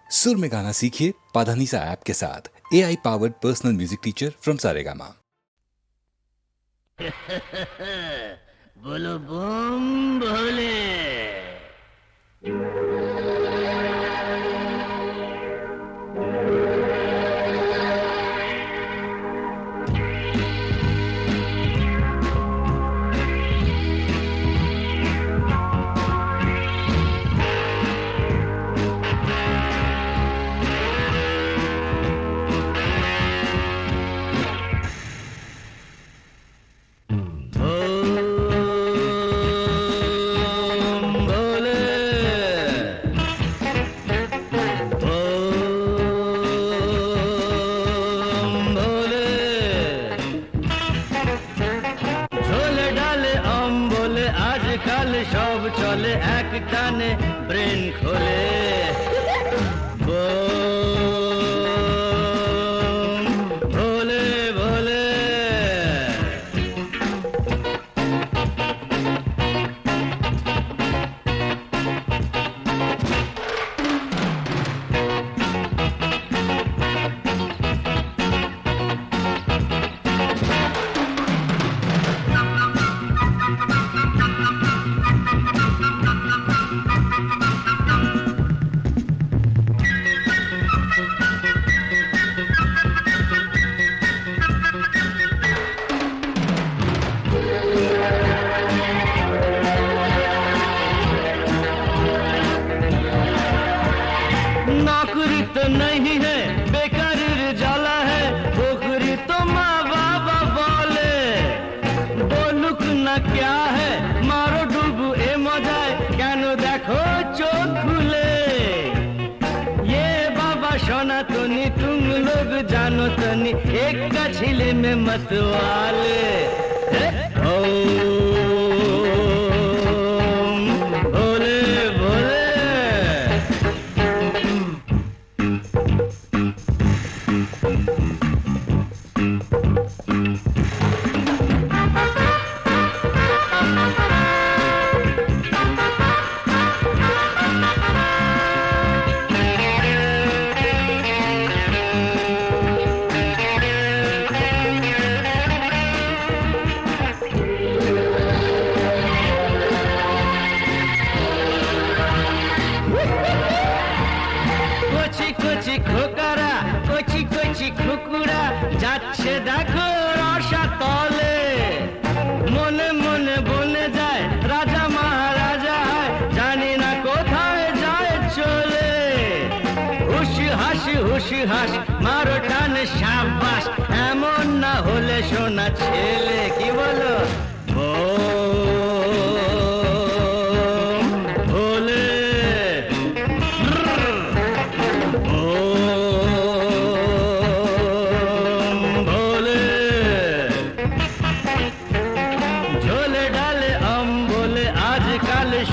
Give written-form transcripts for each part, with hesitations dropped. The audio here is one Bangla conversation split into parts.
सुर में गाना सीखिए पाधानीसा ऐप के साथ। AI powered personal music teacher from Saregama. बोलो बम भोले। সব চলে এক টানে ব্রেন খোলে ভোলে ভোলে। नौकरी तो नहीं है बेकारी जाला है पोखरी तो माँ बाबा बोले बोलुक ना क्या है मारो डूबू ए मजाए क्यों देखो चोख खुले ये बाबा सोना तोनी तुम लोग जानो तनी एक का झीले में मत वाले খোকারা কচি কচি খুকুরা যাচ্ছে দেখো রসা তলে মনে মনে বনে যায় রাজা মহারাজা হয় জানি না কোথায় যায় চলে হুশি হাস মারো টানে সাবাস এমন না হলে সোনা ছেলে কি বলো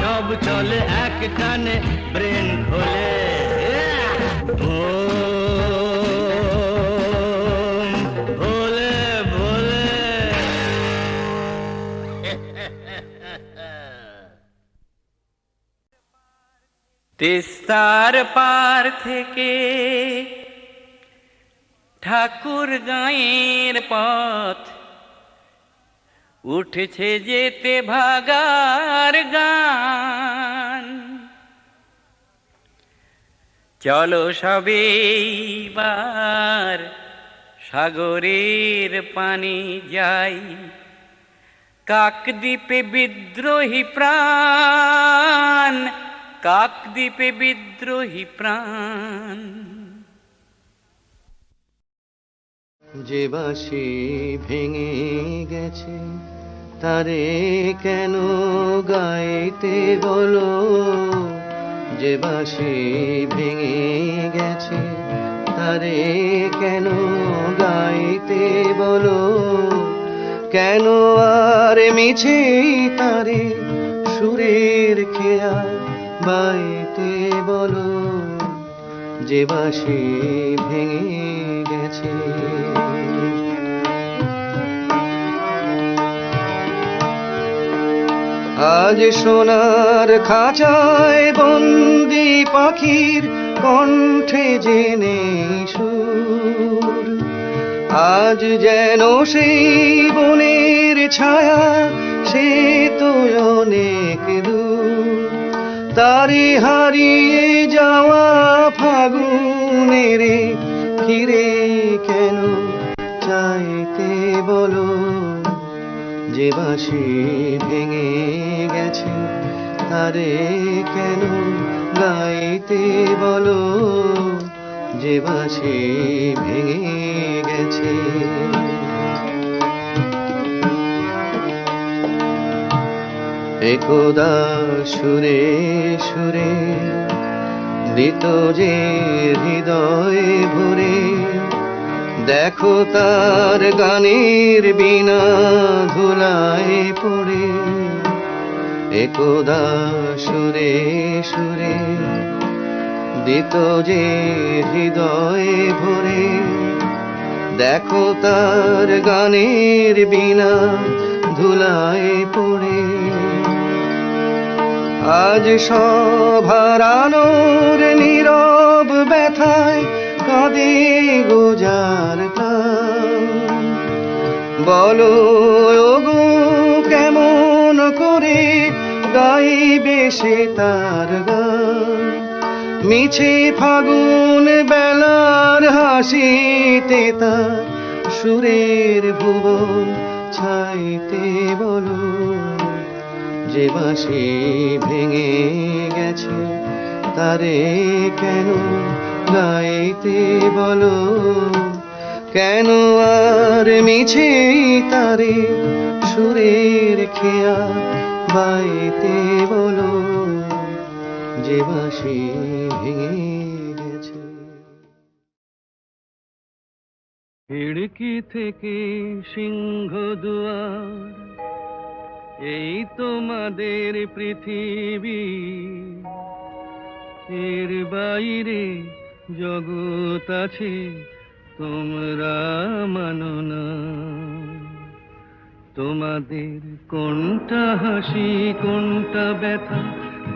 সব চলে এক টানে ব্রেন খোলে ভোলে ভোলে। তিস্তার পার থেকে ঠাকুর গাঁয়ের পথ উঠেছে যেতে ভাগার গান চলো সবেবার সাগরের পানি যাই কাকদ্বীপে বিদ্রোহী প্রাণ কাকদ্বীপে বিদ্রোহী প্রাণ। যে বাঁশি ভেঙে গেছে তারে কেন গাইতে বলো যে বাঁশি ভেঙে গেছে তারে কেন গাইতে বলো কেন আর মিছে তারে সুরের খেয়াল বাইতে বলো যে বাঁশি ভেঙে গেছে। আজ সোনার খাঁচায় বন্দি পাখির কণ্ঠ ওঠে জেনে সুর। আজ যেন সেই বনের ছায়া, সে তো অনেক দূর। তারে হারিয়ে যাওয়া ফাগুনের ফিরে কেন চাইতে বলো? যে বাঁশি ভেঙে গেছে তারে কেন গাইতে বলো? যে বাঁশি ভেঙে গেছে। একদা সুরে সুরে দিত যে হৃদয় ভরে, দেখো তার গানের বিনা ধুলায় পড়ে। একদা সুরে সুরে দিত যে হৃদয় ভরে, দেখো তার গানের বিনা ধুলায় পড়ে। আজ সব হারানোর নীরব ব্যথায় কাঁদে গোজার প্রাণ। বলো ওগো কেমন করে গাইবে সে তার গান? মিছে ফাগুন বেলার হাসিতে তার সুরের ভুবন ছাইতে বলো? যে বাঁশি ভেঙে গেছে তারে কেন গাইতে বলো? কেন আর মিছে তারে সুরের খেয়া বাইতে বলো? যে বাঁশি ভেঙে গেছে। খিড়কি থেকে সিংহ দুয়ার, এই তোমাদের পৃথিবী। এর বাইরে জগৎ আছে তোমরা মানো না। তোমাদের কোনটা হাসি কোনটা ব্যথা,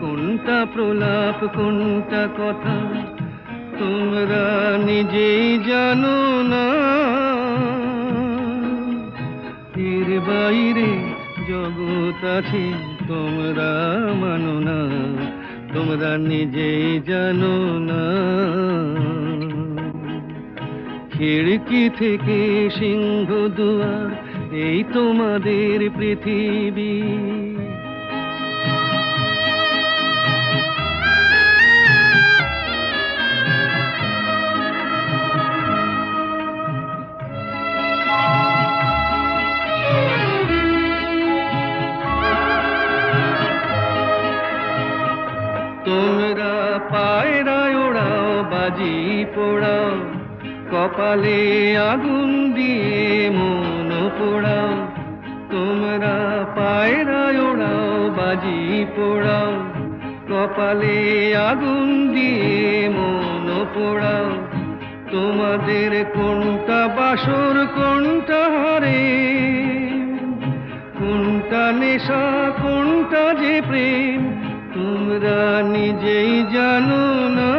কোনটা প্রলাপ কোনটা কথা, তোমরা নিজেই জানো না। এর বাইরে জগৎ আছে তোমরা মানো না, তোমরা নিজেই জানো না। খিড়কি থেকে সিংহ দুয়ার, এই তোমাদের পৃথিবী। তোমরা পায়রায় ওড়াও বাজি পোড়াও, কপালে আগুন দিয়ে মন পোড়াও। তোমরা পায়রায় ওড়াও বাজি পোড়াও, কপালে আগুন দিয়ে মন পোড়াও। তোমাদের কোনটা বাসর কোনটা হারে, কোনটা নেশা কোনটা যে প্রেম, তোমরা নিজেই জানো না।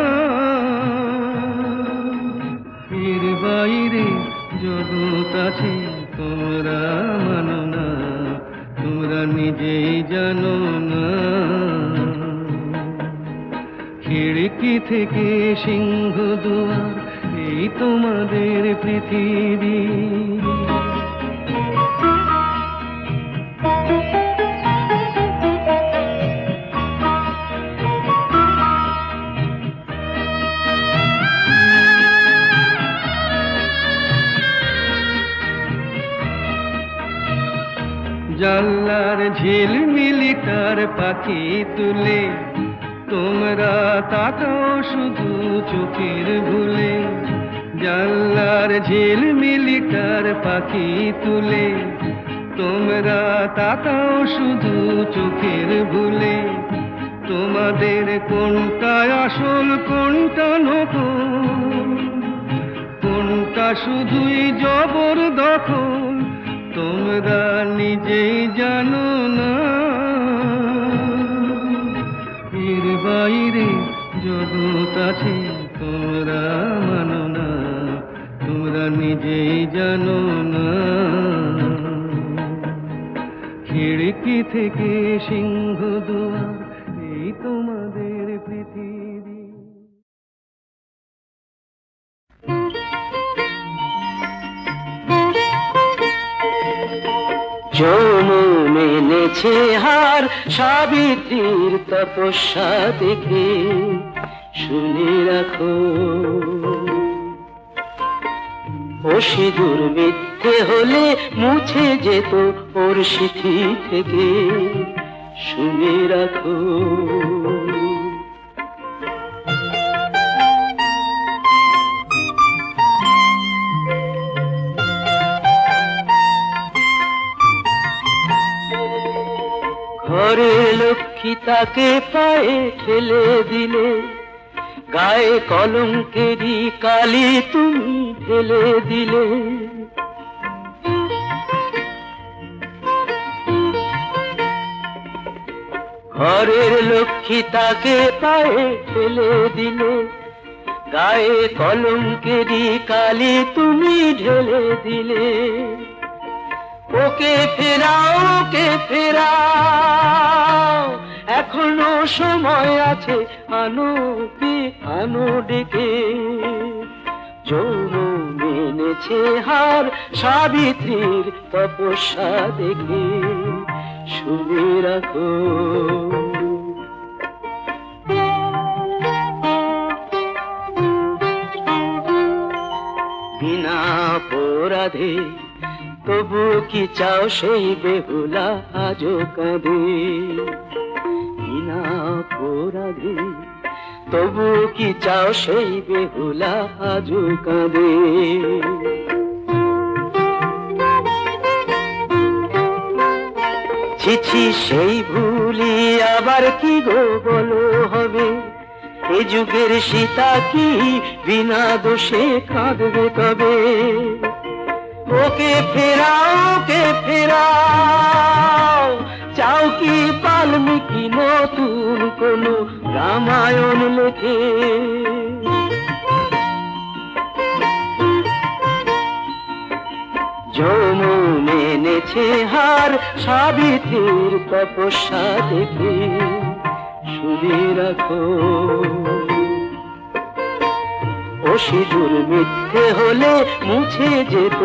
এর বাইরে জগৎ আছে তোমরা মানো না, তোমরা নিজেই জানো না। খিড়কি থেকে সিংহ দুয়ার, এই তোমাদের পৃথিবী। জানলার ঝিলমিলি তার পাখি তুলে, তোমরা তাকাও শুধু চোখের ভুলে। জানলার ঝিলমিলি তার পাখি তুলে, তোমরা তাকাও শুধু চোখের ভুলে। তোমাদের কোনটা আসল কোনটা নকল, কোনটা শুধুই জবরদখল, তোমরা নিজেই জানো না। এর বাইরে জগৎ আছে তোমরা মানো না, তোমরা নিজেই জানো না। খিড়কি থেকে সিংহ দুয়ার, এই তোমাদের পৃথিবী। যৌন এনেছে হার সাবিত্রীর তপস্যা দেখে, শুনে রাখো ও সিঁদুর মিথ্যে হলে মুছে যেত ওর সিথি থেকে, শুনে রাখো। ঘরের লক্ষ্মী তাকে পায়ে ঠেলে দিলে, গায়ে কলঙ্কেরই কালি তুমি ঢেলে দিলে। ঘরের লক্ষ্মী তাকে পায়ে ঠেলে দিলে, গায়ে কলঙ্কেরই কালি তুমি ঢেলে দিলে। ওকে ফেরাও, ওকে ফেরাও, এখনো সময় আছে, আনো কি আনো ডেকে। যৌন মেনেছে হার সাবিত্রীর তপস্যা দেখে, শুনে রাখো। বিনা অপরাধে তবু কি চাও সেই বেহুলা আজো কাঁদে। বিনা অপরাধে তবু কি চাও সেই বেহুলা আজো কাঁদে। ছিছি সেই ভুলি আবার কি গো বলো হবে, এ যুগের সীতা কি বিনা দোষে কাঁদবে তবে। ওকে ফেরাও, ওকে ফেরাও, চাও কি বাল্মীকি নতুন কোন রামায়ণ লেখে। যৌন মেনেছে হার সাবিত্রীর তপস্যা দেখে, শুনে রাখো। ও সিঁদুর মিথ্যে হলে মুছে যেত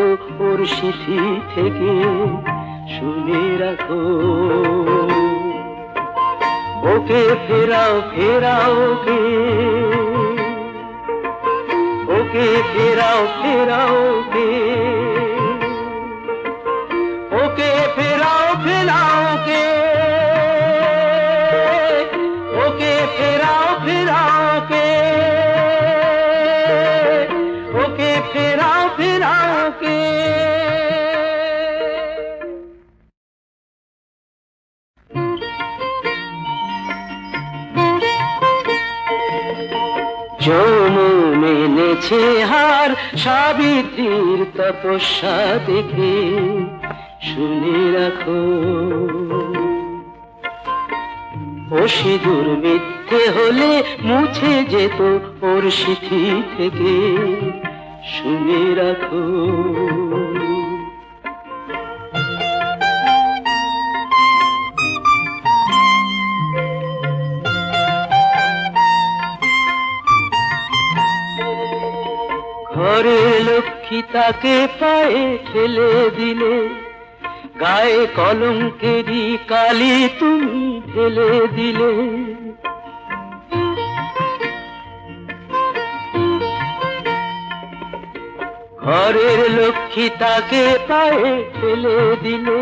ওর সিথি থেকে, শুনে রাখো। ওকে ফেরাও, ফেরাও ওকে, ওকে ফেরাও, ফেরাও ওকে, ওকে ফেরাও, ফেরাও ওকে, ওকে ফেরাও, ফেরাও ওকে, ওকে ফেরাও, ফেরাও ওকে। যৌন মেনেছে হার সাবিত্রীর তপস্যা দেখে, শুনে রাখো। ও সিঁদুর মিথ্যে হলে মুছে যেত ওর সিথি থেকে, শুনে রাখো। ঘরের লক্ষ্মী তাকে পায়ে ঠেলে দিলে, গায়ে কলঙ্কেরই কালি তুমি ঢেলে দিলে। ঘরের লক্ষ্মী তাকে পায়ে ঠেলে দিলে,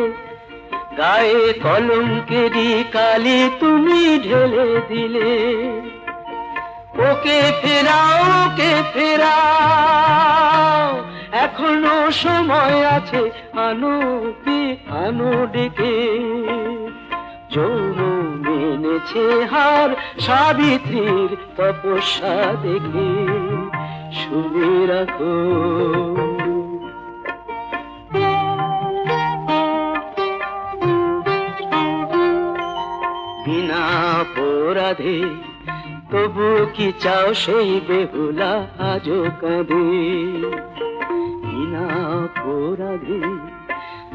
গায়ে কলঙ্কেরই কালি তুমি ঢেলে দিলে। ওকে ফেরাও, ওকে ফেরাও, এখনো সময় আছে, আনো কি আনো ডেকে। যৌন মেনেছে হার সাবিত্রীর তপস্যা দেখে, শুনে রাখো। বিনা অপরাধে তবু কি চাও সেই বেহুলা আজও কাঁদে বিনা অপরাধে,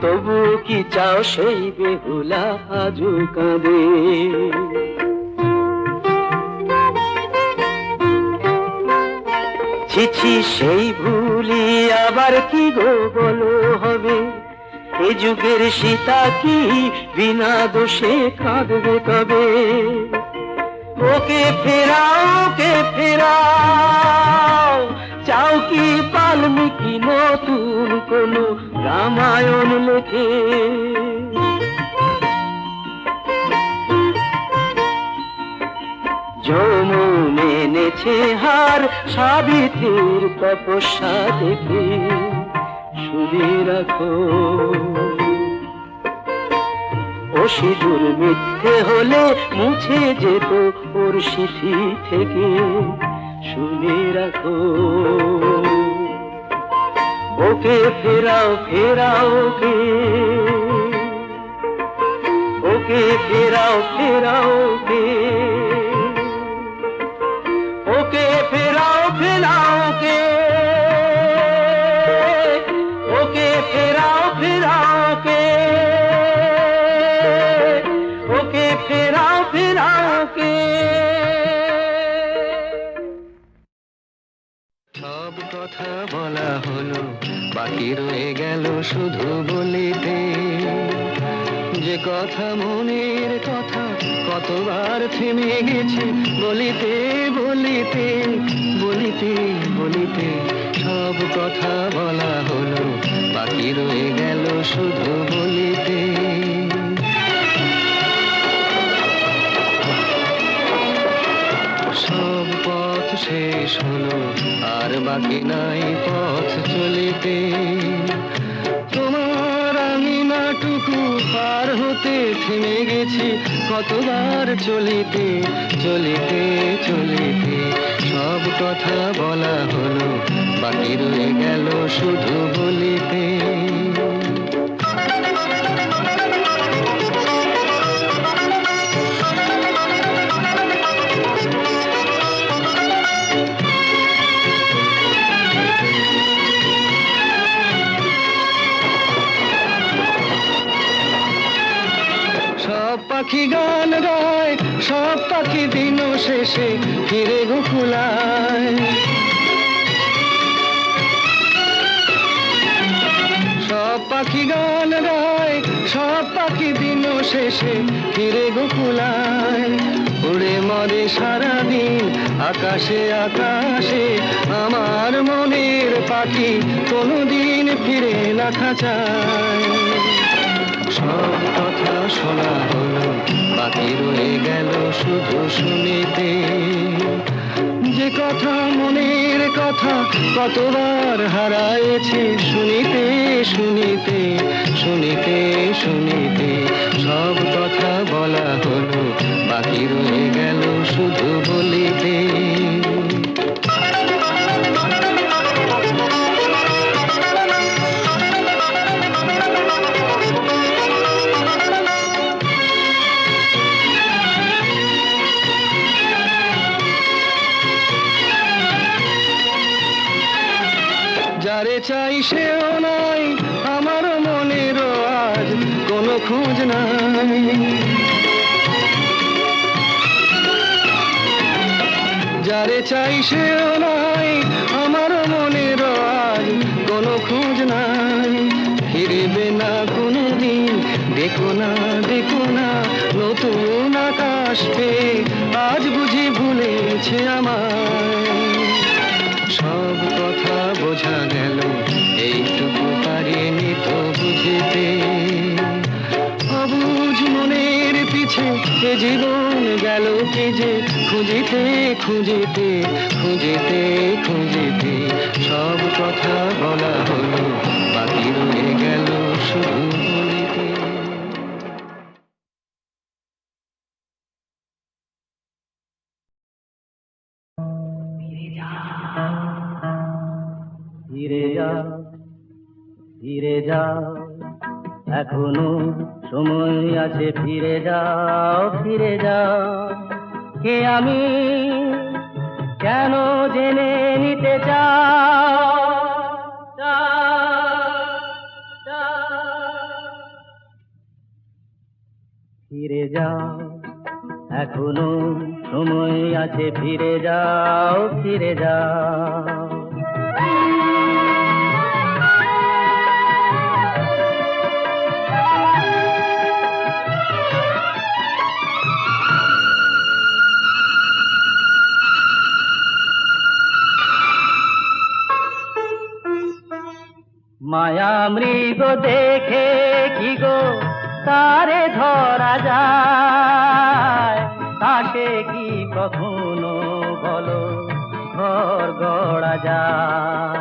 তবু কি চাও সেই বেহুলা আজও কাঁদে। ছিছি সেই ভুলি আবার কি গো বলো হবে, এ যুগের সীতা কি বিনা দোষে কাঁদবে তবে। ওকে ফেরাও, ওকে ফেরাও, চাও কি বাল্মীকি নতুন কোন রামায়ণ লেখে। যমুন এনেছে হার সাবিত্রীর তপস্যা দেখে, শুনে রাখো ও সিঁদুর মিথ্যে হলে মুছে যেত ওর সিঁথি থেকে, শুনে রাখো। ওকে ফেরাও, ফেরাও ওকে, ওকে ফেরাও, ফেরাও ওকে, ওকে ফেরাও, ফেরাও ওকে, ওকে ফেরাও, ফেরাও ওকে, ওকে ফেরাও, ফেরাও ওকে। সব কথা বলা হলো, বাকি রয়ে গেল শুধু বলিতে। যে কথা মনের কথা কতবার থেমে গেছে বলিতে বলিতে বলিতে বলিতে। সব কথা বলা হলো, বাকি রয়ে গেল শুধু বলিতে। সব পথ শেষ হলো, আর বাকি নাই পথ চলিতে। তোমার আঙিনাটুকু পার হতে থেমে গেছি কতবার চলিতে চলিতে চলিতে। সব কথা বলা হলো, বাকি রয়ে গেল শুধু বলিতে। সব পাখি গান গায়, সব পাখি দিন শেষে ফিরে গোকুলায়। সব পাখি গান গায়, সব পাখি দিন শেষে ফিরে গোকুলায়। উড়ে মরে সারাদিন আকাশে আকাশে, আমার মনের পাখি কোনোদিন ফিরে না খাঁচায়। সব কথা শোনা হলো, বাকি রয়ে গেল শুধু শুনিতে। যে কথা মনের কথা কতবার হারায়েছি শুনিতে শুনিতে শুনিতে শুনিতে। সব কথা বলা হলো, বাকি রয়ে গেল শুধু বলিতে। যারে চাই সেও নাই, আমার মনেরও আজ কোনো খোঁজ নাই। যারে চাই সেও নাই, আমার মনেরও আজ কোনো খোঁজ নাই। ফিরবে না কোনো দিন, দেখো না দেখো না নতুন আকাশ পেয়ে আজ বুঝি ভুলেছে আমায়। সব কথা বোঝা গেল, এইটুকু পারিনি তো বুঝিতে। অবুঝ মনের পিছে এ জীবন গেল কি যে খুঁজিতে খুঁজিতে খুঁজিতে খুঁজিতে। সব কথা বলা হলো, বাকি রয়ে গেল শুধু বলিতে। ফিরে যাও, ফিরে যাও, এখনো সময় আছে। ফিরে যাও, ফিরে যাও, কে আমি কেন জেনে নিতে চাও? ফিরে যাও, এখনো সময় আছে, ফিরে যাও, ফিরে যাও। মায়া মৃগ দেখে কি গো তারে ধরা যায়? তাকে কি কখনো বলো ঘর গড়া যায়?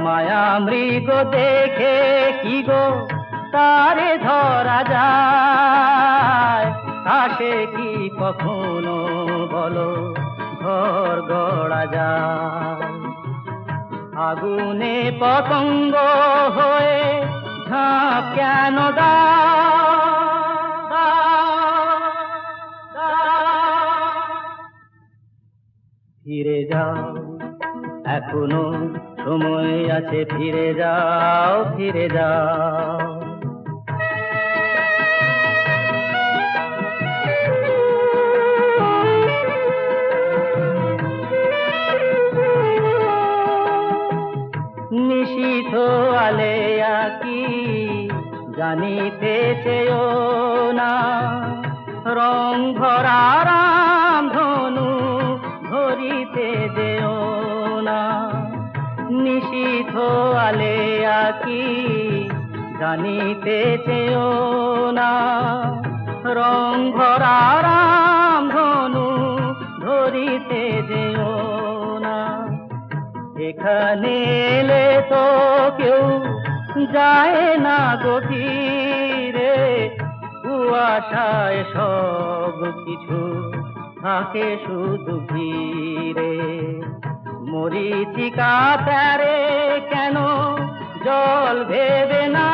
মায়া মৃগ দেখে কি গো তারে ধরা যায়? তাকে কি কখনো বলো ঘর গড়া যায়? আগুনে পতঙ্গ হয়ে ঝাঁপ কেন দাও? ফিরে যাও, এখনো সময় আছে, ফিরে যাও, ফিরে যাও। নিশীথ আলেয়া কি জানিতে চেয়েও না? রং ভরা রাম ধনু ধরিতে যেও না। নিশীথ আলেয়া কি জানিতে চেয়েও না? রং ভরা রাম ধনু ধরিতে যেও না। এখানে এলে তো কেউ যায় না গভীরে, কুয়াশায় সব কিছু থাকে শুধু ঘিরে। মরীচিকা প্যারে কেন জল ভেবে না?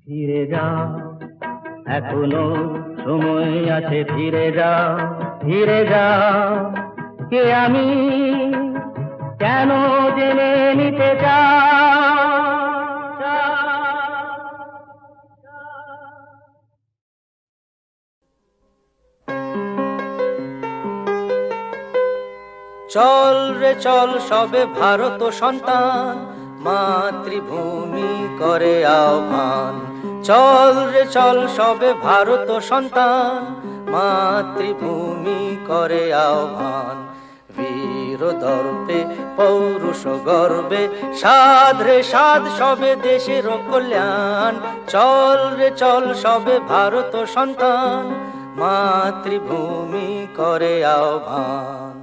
ফিরে যাও, এখনো সময় আছে, ফিরে যাও, ফিরে যাও। কে আমি, কেন জেনে নিতে চাও? চল রে চল সবে ভারত সন্তান, মাতৃভূমি করে আহ্বান। চল রে চল সবে ভারত সন্তান, মাতৃভূমি করে আহ্বান। বীর দর্পে পৌরুষ গর্বে সাধ রে সাধ সবে দেশের কল্যাণ। চল রে চল সবে ভারত সন্তান, মাতৃভূমি করে আহ্বান।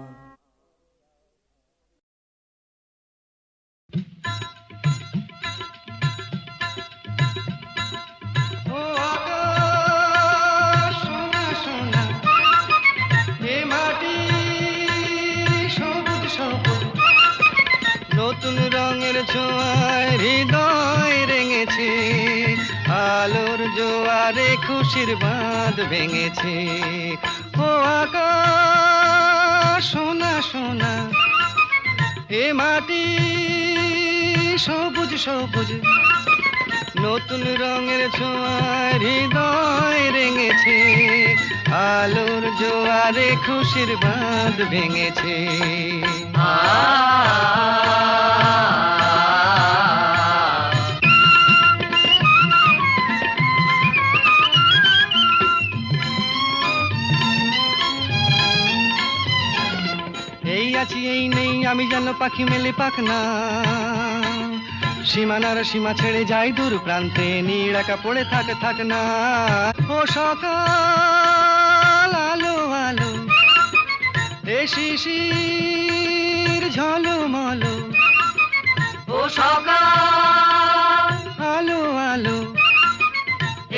নতুন রঙের ছোঁয়ায় হৃদয় রেঙেছে, আলোর জোয়ারে খুশির বাঁধ ভেঙেছে। ও আকাশ সোনা সোনা, এ মাটি সবুজ সবুজ। নতুন রঙের ছোঁয়ায় হৃদয় রেঙেছে, আলোর জোয়ারে খুশির বাঁধ ভেঙেছে। এই আছি এই নেই আমি যেন পাখি মেলে পাখনা, সীমানার সীমা ছেড়ে যাই দূর প্রান্তে, নীড়াকা পড়ে থাক থাক না। ও সকাল আলো আলো, এ শিশির ঝলমলো। ও সকাল আলো আলো,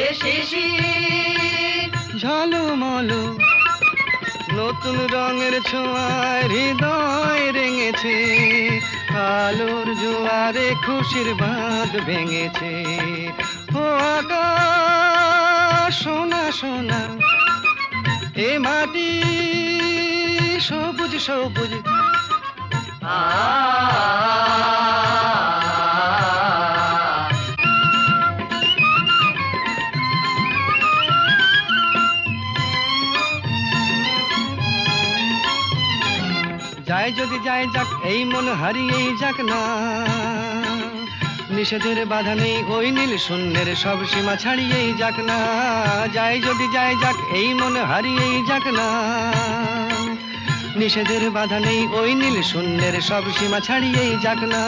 এ শিশির ঝলমলো। নতুন রঙের ছোঁয়ায় হৃদয় রেঙেছে, আলোর জোয়ারে খুশির বাঁধ ভেঙেছে। ও আকাশ সোনা সোনা, এ মাটি সবুজ সবুজ। যায় যদি যায় যাক, এই মন হারিয়েই যাক না, নিষেধের বাধা নেই ওই নীল শূন্যের সব সীমা ছাড়িয়েই যাক না। যায় যদি যায় যাক, এই মন হারিয়েই যাক না, নিষেধের বাধা নেই ওই নীল শূন্যের সব সীমা ছাড়িয়েই যাক না।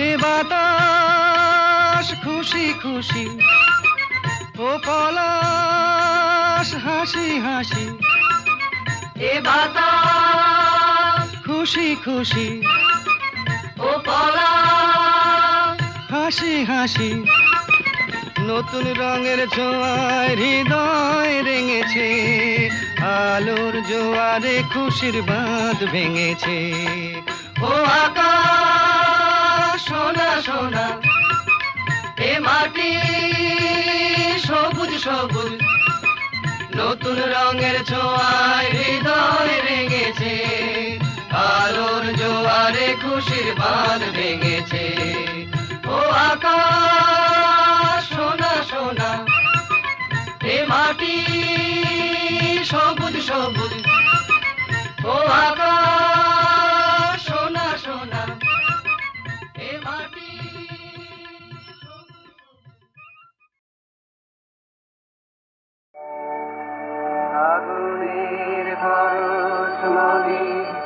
এ বাতাস খুশি খুশি, ও পলাশ হাসি হাসি। এ বাতাস খুশি খুশি, ও পলাশ হাসি হাসি। নতুন রঙের ছোঁয়ায় হৃদয় রেঙেছে, আলোর জোয়ারে খুশির বাঁধ ভেঙেছে। ও আকাশ সোনা সোনা, এ মাটি সবুজ সবুজ। নতুন রঙের ছোঁয়ায় হৃদয় রেঙেছে, আলোর জোয়ারে খুশির বাঁধ ভেঙেছে। ও আকাশ সোনা সোনা, এ মাটি সবুজ সবুজ। ও আকাশ সোনা সোনা, এ মাটি আগুনের পরশ মনে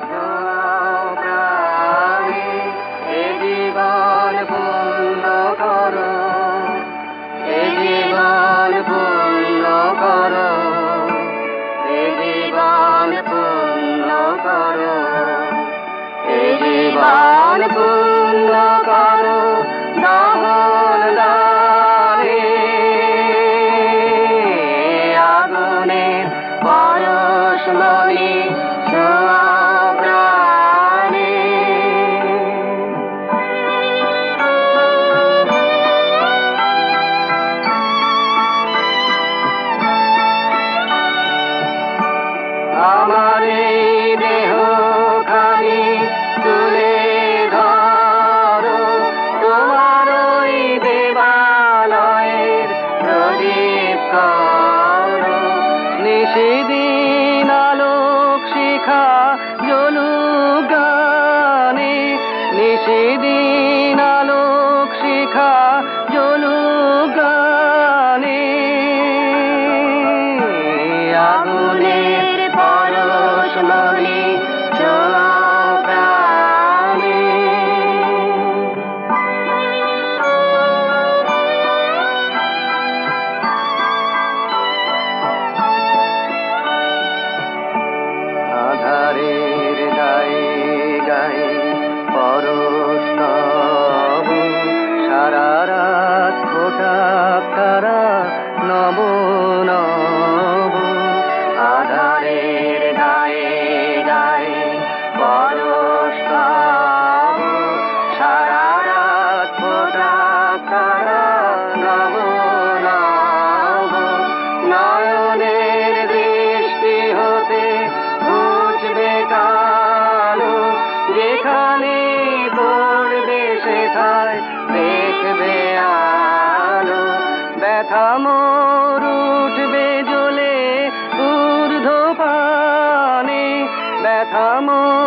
জোয়াও প্রাণে, এ জীবন পূর্ণ করো, এ জীবন পূর্ণ করো, এ জীবন পূর্ণ করো, এ জীবন পূর্ণ করো দহন দানে। আগুনের পরশ মনে ছোঁয়াও প্রাণে। আমার এই দেহ খানি তুলে ধরো, তোমার ওই দেবালয়ের প্রদীপ করো। নিশিদিন আলোক শিখা জ্বলুক গানে, নিশিদিন আলোক শিখা জ্বলুক গানে। আগুনের পরশ মনে ছোঁয়াও প্রাণে। আধারের গায়ে গায়ে পরশ তব, সারা রাত ফোটাক তারা নব নব। আধারের গায়ে গায়ে পরশ তব, সারা রাত ফোটাক তারা নব নব। নয়নের দৃষ্টি হতে ঘুচবে কালো, যেখানে পড়বে সেথায় দেখবে আলো। ব্যথা মোর উঠবে জ্বলে ঊর্ধ্বপানে, ব্যথা মোর